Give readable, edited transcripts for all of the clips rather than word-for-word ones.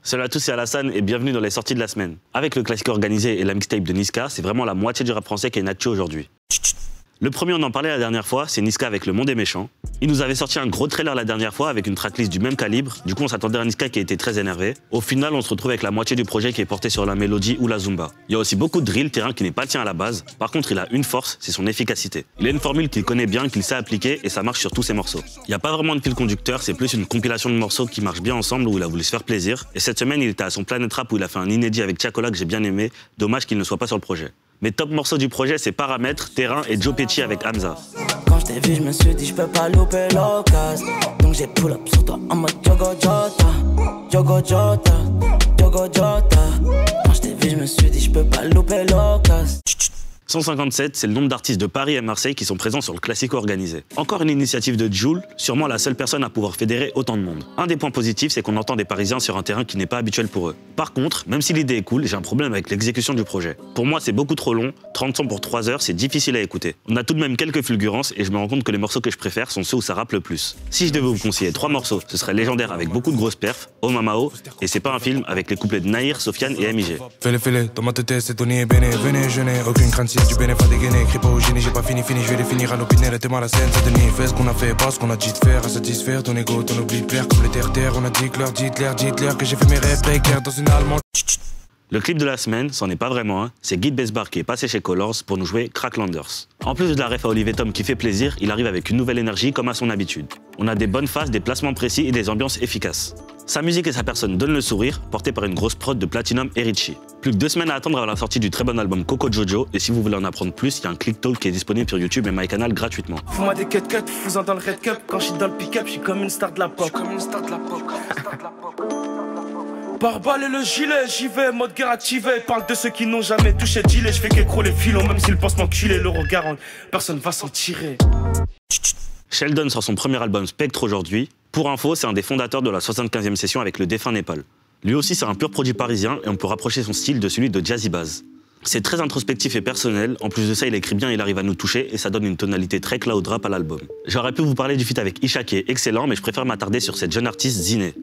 Salut à tous, c'est Alassane et bienvenue dans les sorties de la semaine. Avec le classique organisé et la mixtape de Niska, c'est vraiment la moitié du rap français qui est une actu aujourd'hui. Le premier, on en parlait la dernière fois, c'est Niska avec Le Monde est méchant. Il nous avait sorti un gros trailer la dernière fois avec une tracklist du même calibre, du coup on s'attendait à un Niska qui était très énervé. Au final, on se retrouve avec la moitié du projet qui est porté sur la mélodie ou la zumba. Il y a aussi beaucoup de drill, terrain qui n'est pas le tien à la base, par contre il a une force, c'est son efficacité. Il a une formule qu'il connaît bien, qu'il sait appliquer et ça marche sur tous ses morceaux. Il n'y a pas vraiment de fil conducteur, c'est plus une compilation de morceaux qui marchent bien ensemble où il a voulu se faire plaisir. Et cette semaine, il était à son Planet Rap où il a fait un inédit avec Tiakola que j'ai bien aimé, dommage qu'il ne soit pas sur le projet. Mes top morceaux du projet, c'est Paramètres, Terrain et Joe Pesci avec Hamza. Quand je t'ai vu, je me suis dit, je peux pas louper l'occasion. Donc j'ai pull up sur toi en mode Jogo Jota, Jogo Jota, Jogo Jota. Quand je t'ai vu, je me suis dit, je peux pas louper l'occasion. 157, c'est le nombre d'artistes de Paris et Marseille qui sont présents sur le classico organisé. Encore une initiative de Jul, sûrement la seule personne à pouvoir fédérer autant de monde. Un des points positifs, c'est qu'on entend des Parisiens sur un terrain qui n'est pas habituel pour eux. Par contre, même si l'idée est cool, j'ai un problème avec l'exécution du projet. Pour moi, c'est beaucoup trop long, 30 sons pour 3 heures, c'est difficile à écouter. On a tout de même quelques fulgurances et je me rends compte que les morceaux que je préfère sont ceux où ça rappe le plus. Si je devais vous conseiller 3 morceaux, ce serait Légendaire avec beaucoup de grosses perfs, Oh Mamao, et C'est pas un film avec les couplets de Nahir, Sofiane et MIG. Fais-le, dans ma tête c'est Tony et Béné, venez, je n'ai aucune crainte si du bénéfice dégainé, écris pas au génie, j'ai pas fini, je vais les finir à l'opinion, le thème à la scène, c'est Denis, fais ce qu'on a fait, pas ce qu'on a dit de faire, à satisfaire ton ego, ton oubli de plaire, comme les terres, on a dit que leur dites-leur que j'ai fait mes rêves précaires dans une allemande. Le clip de la semaine, c'en est pas vraiment un, c'est Guy Besbar qui est passé chez Colors pour nous jouer Cracklanders. En plus de la ref à Olivier Tom qui fait plaisir, il arrive avec une nouvelle énergie comme à son habitude. On a des bonnes phases, des placements précis et des ambiances efficaces. Sa musique et sa personne donnent le sourire, porté par une grosse prod de Platinum et Richie. Plus que 2 semaines à attendre à la sortie du très bon album Coco Jojo, et si vous voulez en apprendre plus, il y a un Click Talk qui est disponible sur YouTube et MyCanal gratuitement. Fous-moi des cut fous-en dans le red cup. Quand je suis dans le pick-up, je suis comme une star de la pop. Par balle et le gilet, j'y vais, mode guerre activé. Parle de ceux qui n'ont jamais touché de gilet. Je fais qu'écrouler les filons, même s'ils pensent m'enculer. Le regard, personne va s'en tirer. Sheldon sort son premier album Spectre aujourd'hui. Pour info, c'est un des fondateurs de la 75e session avec le défunt Népal. Lui aussi, c'est un pur produit parisien et on peut rapprocher son style de celui de Jazzy Baz. C'est très introspectif et personnel, en plus de ça il écrit bien, il arrive à nous toucher et ça donne une tonalité très cloud rap à l'album. J'aurais pu vous parler du feat avec Isha qui est excellent, mais je préfère m'attarder sur cette jeune artiste Ziné.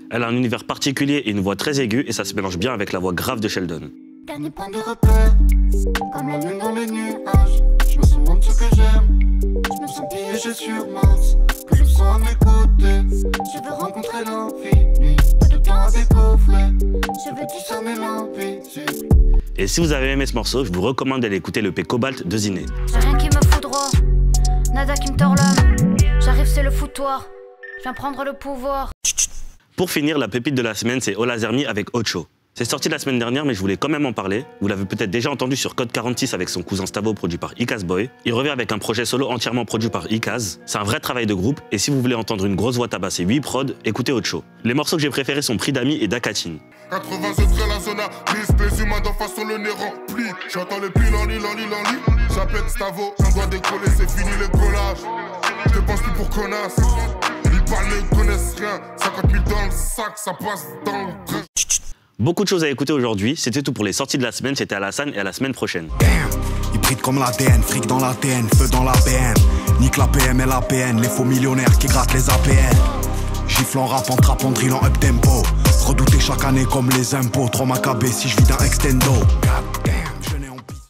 Elle a un univers particulier et une voix très aiguë et ça se mélange bien avec la voix grave de Sheldon. Dernier point de repère, comme la lune dans les nuages. Je me sens moins ce que j'aime, je me sens piégé sur Mars. Que je sens à mes côtés, je veux rencontrer l'infini. Pas de temps à découvrir, je veux discerner l'invisible. Et si vous avez aimé ce morceau, je vous recommande d'aller écouter le P Cobalt de Ziné. J'ai rien qui me fout droit, nada qui me tord l'âme. J'arrive c'est le foutoir, je viens prendre le pouvoir. Pour finir, la pépite de la semaine, c'est Ola Zermi avec Ocho. C'est sorti la semaine dernière, mais je voulais quand même en parler. Vous l'avez peut-être déjà entendu sur Code 46 avec son cousin Stavo, produit par Ikaz Boy. Il revient avec un projet solo entièrement produit par Ikaz. C'est un vrai travail de groupe, et si vous voulez entendre une grosse voix tabasser 8 prods, écoutez Ocho. Les morceaux que j'ai préférés sont Pris d'amis et Dakatine. 80 ce serait la zone à glisse, les humains d'en face sur le nez rempli. J'entends les plis, l'enlit. J'appelle Stavo, on doit décoller, c'est fini les collages. Je pense plus pour connasse. Ils parlent, ne connaissent rien. 50 000 dans le sac, ça passe dans le train. Beaucoup de choses à écouter aujourd'hui, c'était tout pour les sorties de la semaine, c'était Alassane et à la semaine prochaine. Ils brillent comme l'ADN, fric dans l'ADN, feu dans la BN. Nique la PM et la PN, les faux millionnaires qui grattent les APN. Gifle en rap, en trap, en drill, en up tempo. Redouté chaque année comme les impôts, trop macabé si je vis d'un extendo. God damn.